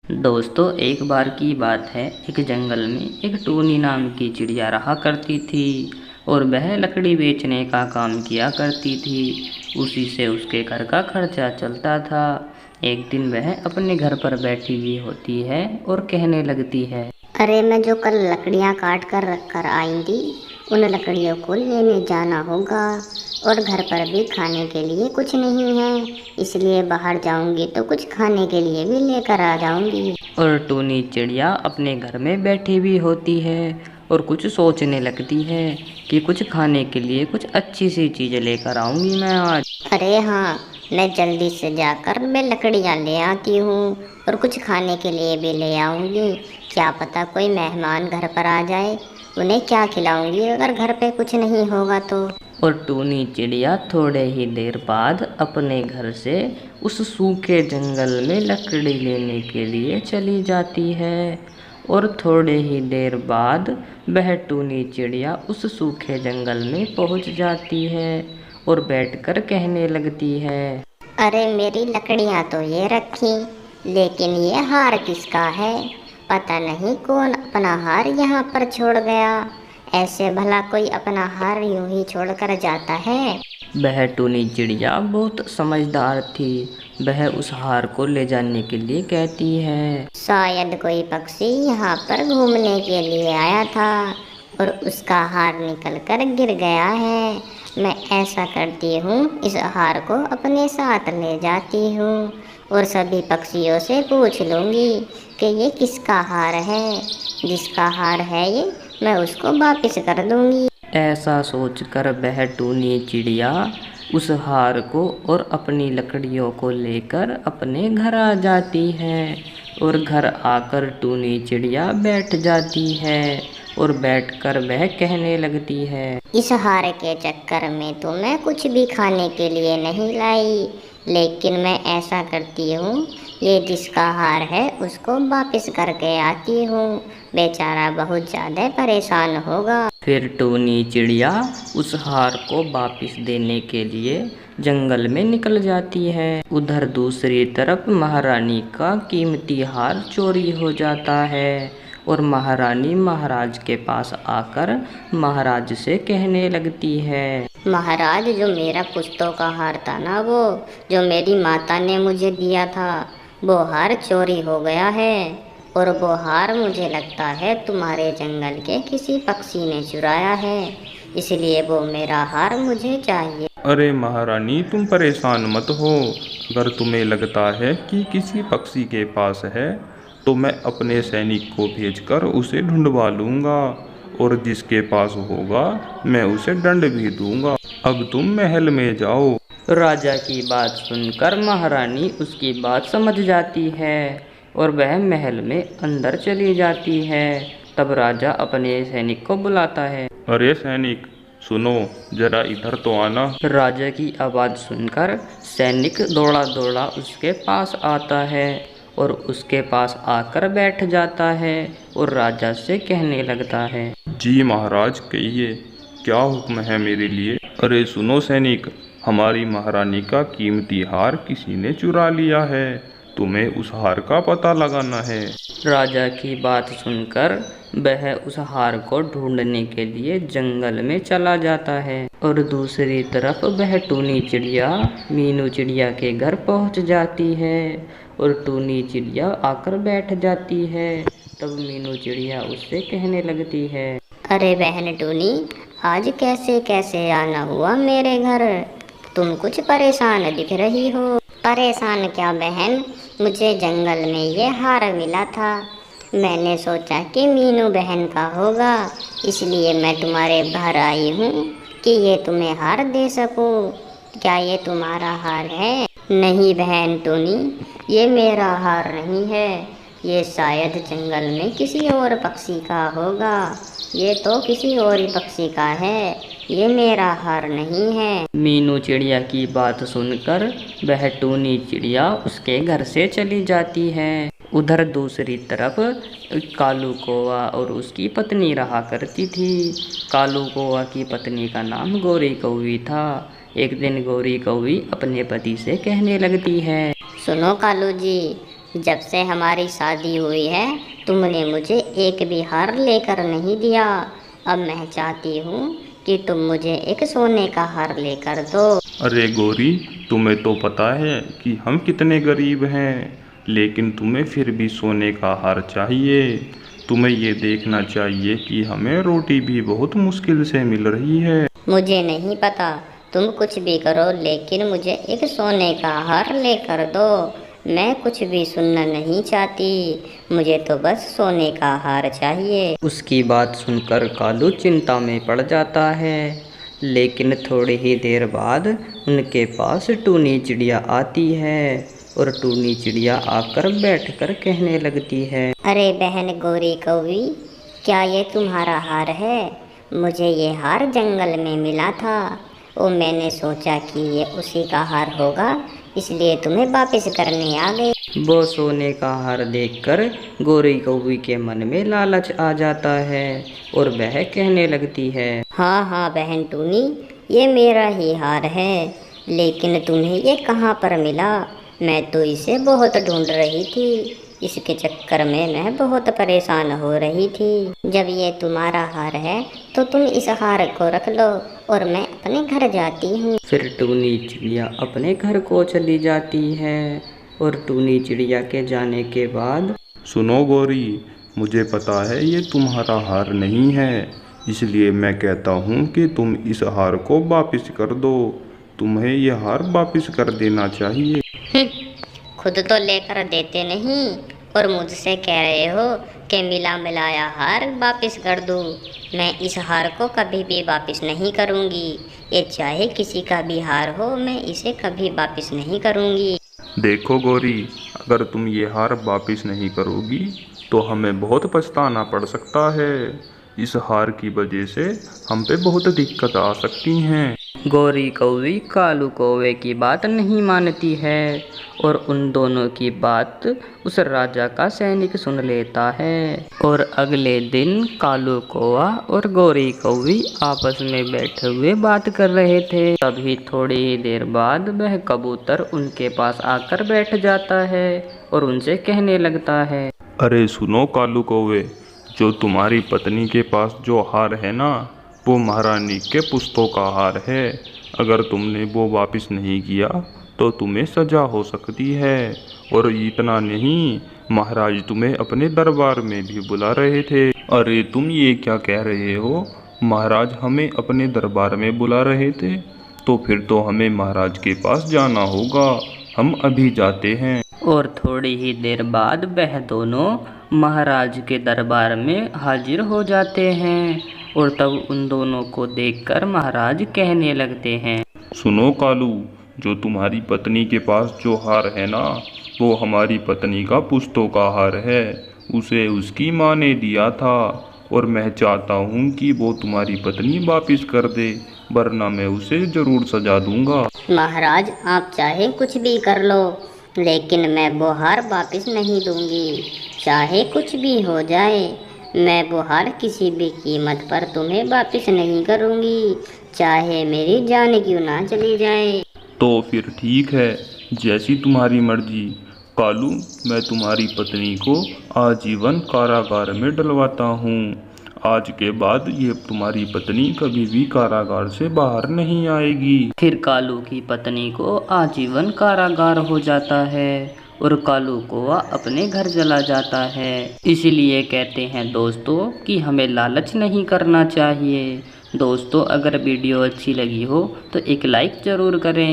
दोस्तों, एक बार की बात है। एक जंगल में एक टूनी नाम की चिड़िया रहा करती थी और वह लकड़ी बेचने का काम किया करती थी। उसी से उसके घर का खर्चा चलता था। एक दिन वह अपने घर पर बैठी हुई होती है और कहने लगती है। अरे मैं जो कल लकड़ियाँ काट कर रख कर आई थी, उन लकड़ियों को लेने जाना होगा। और घर पर भी खाने के लिए कुछ नहीं है, इसलिए बाहर जाऊंगी तो कुछ खाने के लिए भी लेकर आ जाऊंगी। और टूनी चिड़िया अपने घर में बैठी हुई होती है और कुछ सोचने लगती है कि कुछ खाने के लिए कुछ अच्छी सी चीज़ लेकर आऊंगी मैं आज। अरे हाँ, मैं जल्दी से जाकर मैं लकड़ियाँ ले आती हूँ और कुछ खाने के लिए भी ले आऊंगी। क्या पता कोई मेहमान घर पर आ जाए, उन्हें क्या खिलाऊंगी अगर घर पे कुछ नहीं होगा तो। और टूनी चिड़िया थोड़े ही देर बाद अपने घर से उस सूखे जंगल में लकड़ी लेने के लिए चली जाती है। और थोड़े ही देर बाद वह टूनी चिड़िया उस सूखे जंगल में पहुंच जाती है और बैठकर कहने लगती है। अरे मेरी लकड़ियाँ तो ये रखी, लेकिन ये हार किसका है? पता नहीं कौन अपना हार यहाँ पर छोड़ गया। ऐसे भला कोई अपना हार यूं ही छोड़कर जाता है? वह टूनी चिड़िया बहुत समझदार थी। वह उस हार को ले जाने के लिए कहती है। शायद कोई पक्षी यहाँ पर घूमने के लिए आया था और उसका हार निकल कर गिर गया है। मैं ऐसा करती हूँ, इस हार को अपने साथ ले जाती हूँ और सभी पक्षियों से पूछ लूँगी कि ये किसका हार है। जिसका हार है ये, मैं उसको वापस कर दूँगी। ऐसा सोचकर वह टूनी चिड़िया उस हार को और अपनी लकड़ियों को लेकर अपने घर आ जाती है। और घर आकर टूनी चिड़िया बैठ जाती है और बैठकर वह कहने लगती है। इस हार के चक्कर में तो मैं कुछ भी खाने के लिए नहीं लाई, लेकिन मैं ऐसा करती हूँ, ये जिसका हार है उसको वापस करके आती हूँ। बेचारा बहुत ज़्यादा परेशान होगा। फिर टूनी चिड़िया उस हार को वापस देने के लिए जंगल में निकल जाती है। उधर दूसरी तरफ महारानी का कीमती हार चोरी हो जाता है और महारानी महाराज के पास आकर महाराज से कहने लगती है। महाराज, जो मेरा पुश्तों का हार था ना, वो जो मेरी माता ने मुझे दिया था, वो हार चोरी हो गया है। और वो हार मुझे लगता है तुम्हारे जंगल के किसी पक्षी ने चुराया है, इसलिए वो मेरा हार मुझे चाहिए। अरे महारानी, तुम परेशान मत हो। अगर तुम्हें लगता है कि किसी पक्षी के पास है तो मैं अपने सैनिक को भेजकर उसे ढूंढवा लूँगा और जिसके पास होगा मैं उसे दंड भी दूंगा। अब तुम महल में जाओ। राजा की बात सुनकर महारानी उसकी बात समझ जाती है और वह महल में अंदर चली जाती है। तब राजा अपने सैनिक को बुलाता है। अरे सैनिक, सुनो, जरा इधर तो आना। राजा की आवाज़ सुनकर सैनिक दौड़ा दौड़ा उसके पास आता है और उसके पास आकर बैठ जाता है और राजा से कहने लगता है। जी महाराज, कहिए, क्या हुक्म है मेरे लिए? अरे सुनो सैनिक, हमारी महारानी का कीमती हार किसी ने चुरा लिया है। तुम्हें उस हार का पता लगाना है। राजा की बात सुनकर वह उस हार को ढूंढने के लिए जंगल में चला जाता है और दूसरी तरफ वह टूनी चिड़िया मीनू चिड़िया के घर पहुंच जाती है और टूनी चिड़िया आकर बैठ जाती है। तब मीनू चिड़िया उससे कहने लगती है। अरे बहन टूनी, आज कैसे कैसे आना हुआ मेरे घर? तुम कुछ परेशान दिख रही हो। परेशान क्या बहन, मुझे जंगल में ये हार मिला था। मैंने सोचा कि मीनू बहन का होगा, इसलिए मैं तुम्हारे घर आई हूँ कि ये तुम्हें हार दे सकूँ। क्या ये तुम्हारा हार है? नहीं बहन टूनी, ये मेरा हार नहीं है। ये शायद जंगल में किसी और पक्षी का होगा। ये तो किसी और ही पक्षी का है, ये मेरा हार नहीं है। मीनू चिड़िया की बात सुनकर वह टूनी चिड़िया उसके घर से चली जाती है। उधर दूसरी तरफ कालू कौवा और उसकी पत्नी रहा करती थी। कालू कौवा की पत्नी का नाम गौरी कौवी था। एक दिन गौरी कौवी अपने पति से कहने लगती है। सुनो कालू जी, जब से हमारी शादी हुई है तुमने मुझे एक भी हार लेकर नहीं दिया। अब मैं चाहती हूँ कि तुम मुझे एक सोने का हार लेकर दो। अरे गौरी, तुम्हें तो पता है कि हम कितने गरीब हैं, लेकिन तुम्हें फिर भी सोने का हार चाहिए। तुम्हें ये देखना चाहिए कि हमें रोटी भी बहुत मुश्किल से मिल रही है। मुझे नहीं पता, तुम कुछ भी करो लेकिन मुझे एक सोने का हार लेकर दो। मैं कुछ भी सुनना नहीं चाहती, मुझे तो बस सोने का हार चाहिए। उसकी बात सुनकर कालू चिंता में पड़ जाता है। लेकिन थोड़ी ही देर बाद उनके पास टूनी चिड़िया आती है और टूनी चिड़िया आकर बैठकर कहने लगती है, अरे बहन गौरी कौवी, क्या ये तुम्हारा हार है? मुझे ये हार जंगल में मिला था और मैंने सोचा कि ये उसी का हार होगा, इसलिए तुम्हें वापस करने आ गए। वो सोने का हार देखकर गोरी कौवी के मन में लालच आ जाता है और वह कहने लगती है, हाँ हाँ बहन टूनी, ये मेरा ही हार है, लेकिन तुम्हें ये कहाँ पर मिला? मैं तो इसे बहुत ढूंढ रही थी, इसके चक्कर में मैं बहुत परेशान हो रही थी। जब ये तुम्हारा हार है तो तुम इस हार को रख लो और मैं अपने घर जाती हूँ। फिर टूनी चिड़िया अपने घर को चली जाती है और टूनी चिड़िया के जाने के बाद, सुनो गौरी, मुझे पता है ये तुम्हारा हार नहीं है, इसलिए मैं कहता हूँ कि तुम इस हार को वापस कर दो। तुम्हें यह हार वापस कर देना चाहिए। खुद तो लेकर देते नहीं और मुझसे कह रहे हो कि मिला मिलाया हार वापस कर दूँ। मैं इस हार को कभी भी वापस नहीं करूँगी, ये चाहे किसी का भी हार हो, मैं इसे कभी वापस नहीं करूँगी। देखो गौरी, अगर तुम ये हार वापस नहीं करोगी तो हमें बहुत पछताना पड़ सकता है। इस हार की वजह से हम पे बहुत दिक्कत आ सकती हैं। गोरी कौवी कालू कौवे की बात नहीं मानती है और उन दोनों की बात उस राजा का सैनिक सुन लेता है। और अगले दिन कालू कौवा और गोरी कौवी आपस में बैठे हुए बात कर रहे थे। तभी थोड़ी ही देर बाद वह कबूतर उनके पास आकर बैठ जाता है और उनसे कहने लगता है, अरे सुनो कालू कौवे, जो तुम्हारी पत्नी के पास जो हार है ना, वो महारानी के पुस्तों का हार है। अगर तुमने वो वापस नहीं किया तो तुम्हें सजा हो सकती है। और इतना नहीं, महाराज तुम्हें अपने दरबार में भी बुला रहे थे। अरे तुम ये क्या कह रहे हो? महाराज हमें अपने दरबार में बुला रहे थे? तो फिर तो हमें महाराज के पास जाना होगा। हम अभी जाते हैं। और थोड़ी ही देर बाद वह दोनों महाराज के दरबार में हाजिर हो जाते हैं और तब उन दोनों को देखकर महाराज कहने लगते हैं, सुनो कालू, जो तुम्हारी पत्नी के पास जो हार है ना, वो हमारी पत्नी का पुस्तों का हार है। उसे उसकी माँ ने दिया था और मैं चाहता हूँ कि वो तुम्हारी पत्नी वापस कर दे, वरना मैं उसे ज़रूर सजा दूंगा। महाराज आप चाहे कुछ भी कर लो, लेकिन मैं वो हार वापस नहीं दूंगी। चाहे कुछ भी हो जाए, मैं वो हार किसी भी कीमत पर तुम्हें वापस नहीं करूंगी, चाहे मेरी जान क्यों ना चली जाए। तो फिर ठीक है, जैसी तुम्हारी मर्जी। कालू, मैं तुम्हारी पत्नी को आजीवन कारागार में डलवाता हूँ। आज के बाद ये तुम्हारी पत्नी कभी भी कारागार से बाहर नहीं आएगी। फिर कालू की पत्नी को आजीवन कारागार हो जाता है और कालू कौवा अपने घर चला जाता है। इसीलिए कहते हैं दोस्तों कि हमें लालच नहीं करना चाहिए। दोस्तों अगर वीडियो अच्छी लगी हो तो एक लाइक ज़रूर करें।